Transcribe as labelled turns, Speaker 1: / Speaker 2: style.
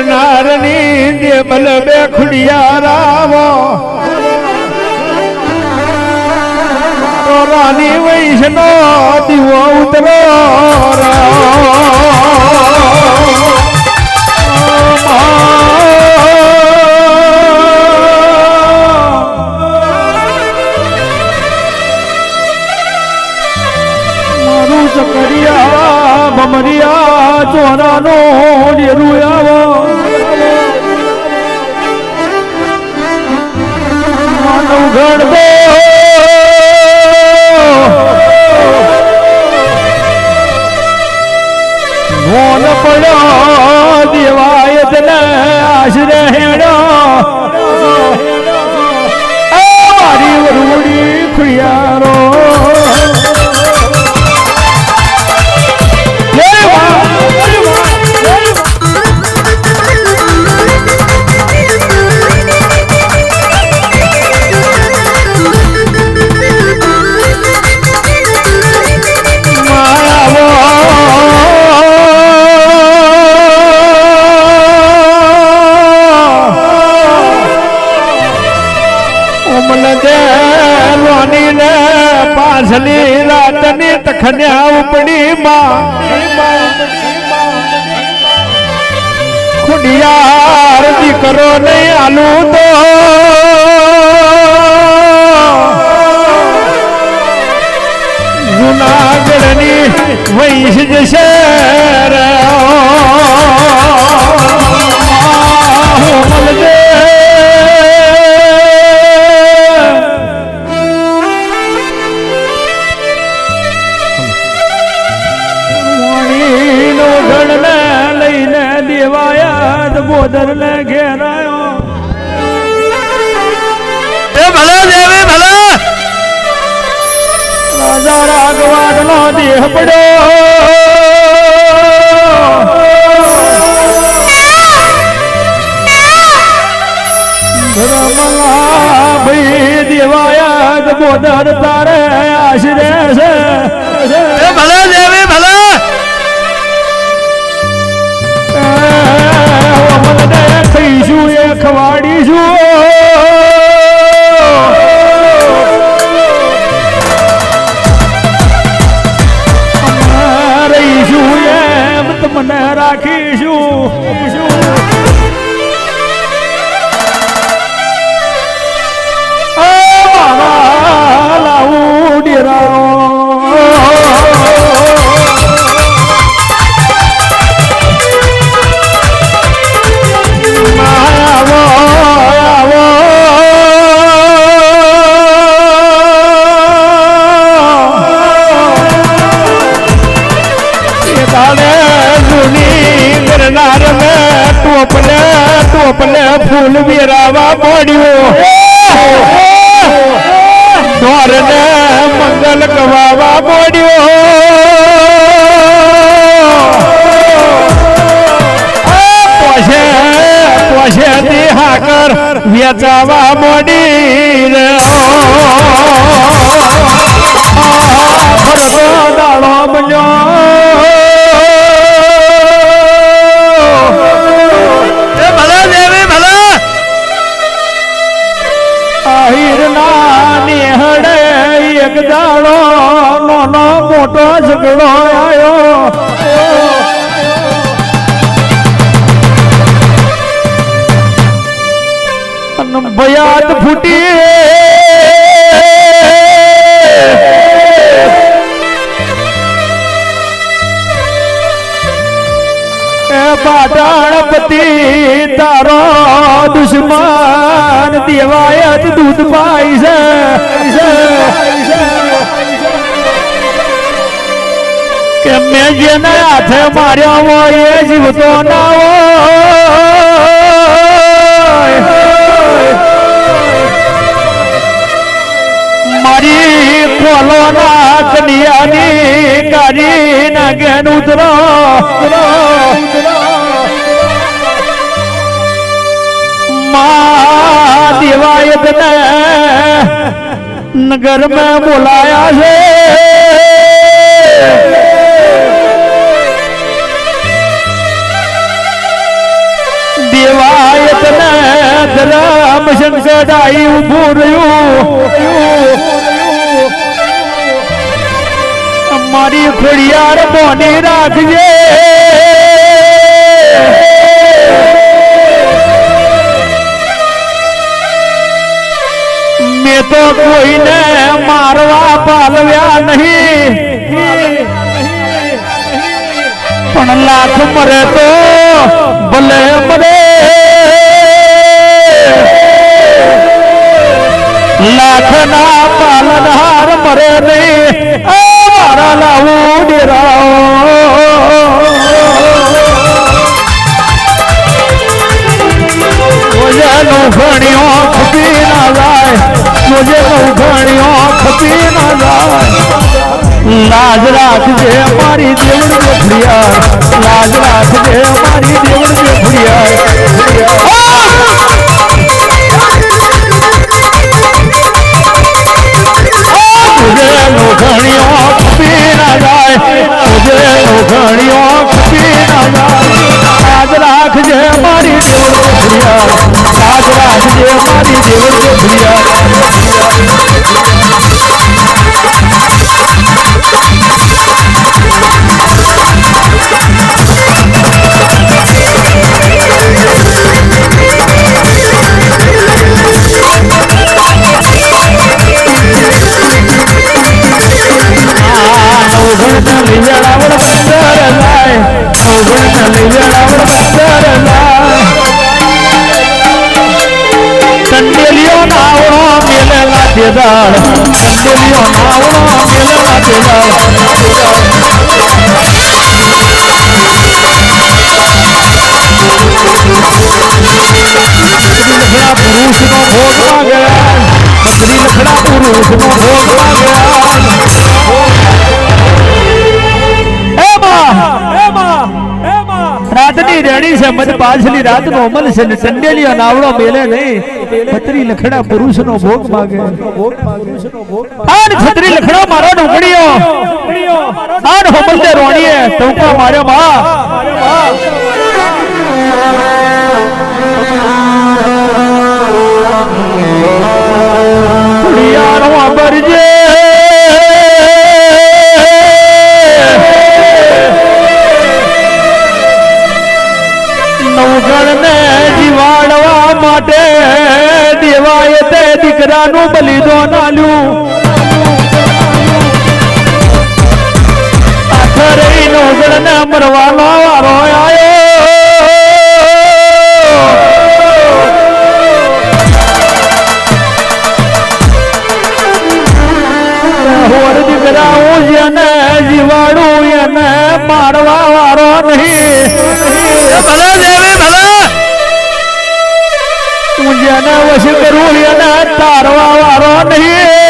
Speaker 1: કરનારની જે બલ બે ખુડિયા રાવો રાની વૈષ્ણો દીવો ઉતરો મારું ચકરિયા ભમરિયા ચોરાનો ડેરુયાવો માનવ ગણદો મોન પડ્યો દેવાયત ને આશરે હેડો મારી વરુડી ખુડિયારો પાછલી રાતની તખન્યા ઉપડી ખુડિયાર દીકરો નહીં આલું તો જુનાગઢની વૈશ જશે બોદર ને ઘેરાયો એ ભલે દેવી ભલે રાજા રાગવાડ નો દેહ પડ્યો ધર્મલા ભાઈ દેવાયા બોદર તારે આશરે છે એ ભલે દેવી ભલે કહીશું એ ખવાડીશું રહીશું એમ તમને રાખીશું લાવું ડેરાઓ ટોપલે ફૂલ વેરાવા પડ્યો ઢોરને મંગલ ગવાવા પડ્યો પોસેથી હાકર વેચાવા મળી દાડો બન્યો એક દાડો નાનો મોટો ઝઘડો આવ્યો ભયાત ફૂટી પાટણપતિ તારો દુશ્મન દેવાયત દૂધ પાઈ છે કે મેં જેને હાથે માર્યા હોય એ જીવતો ના હોય મારી કોલો ના કનિયાની કાઢી નાગે ઉતરો देवायत ने नगर में बुलाया है રામ શંકર આઈ ઊભું રહ્યું અમારી ખોડિયાર બોની રાખજે મેં તો કોઈને મારવા પાલવ્યા નહીં પણ લાખ મરે તો ભલે મરે લાખ ના પાલનહાર મરે નહીં મારા લાવું ડેરાઓ ઘણીઓ ખપી ના જાય મુજે ઘણીઓ ખપી ના જાય લાજ રાખજે મારી દેવળ દેખડિયા લાજ રાખજે મારી દેવળ દેખડિયા મુજે ઘણીઓ ખપી ના જાય મુજે ઘણીઓ ખપી ના જાય લાજ રાખજે મારી દેવળ દેખડિયા लाज राखजे मारी देवल देखड़िया कंडेलियो नावड़ो मेलेला तेदार कंडेलियो नावड़ो मेलेला तेदार लखड़ा पुरुष नो भोग मांगे मंत्री लखड़ा पुरुष नो भोग मांगे रातनी रेणी से मत पाछली रात नो अमल से कंडेलियो नावड़ो मेले नहीं छतरी लखड़ा पुरुष नो भोग मांगे आन छतरी लखड़ा मारो ढोकड़ियो आन होमल दे रोणीए टोका मारे मां यारो अबरजे नवगण ने जीवाड़वा माटे देवाए ते दीकरानु बलिदान आल्યું આખરે નવગણ ને મરવાનો વારો આયો હોર દીકરાઓ જેને જીવાડું એને મારવા વારો નહીં ભલે દેવી ભલે હું જેને વશ કરું એને તારવા વારો નહીં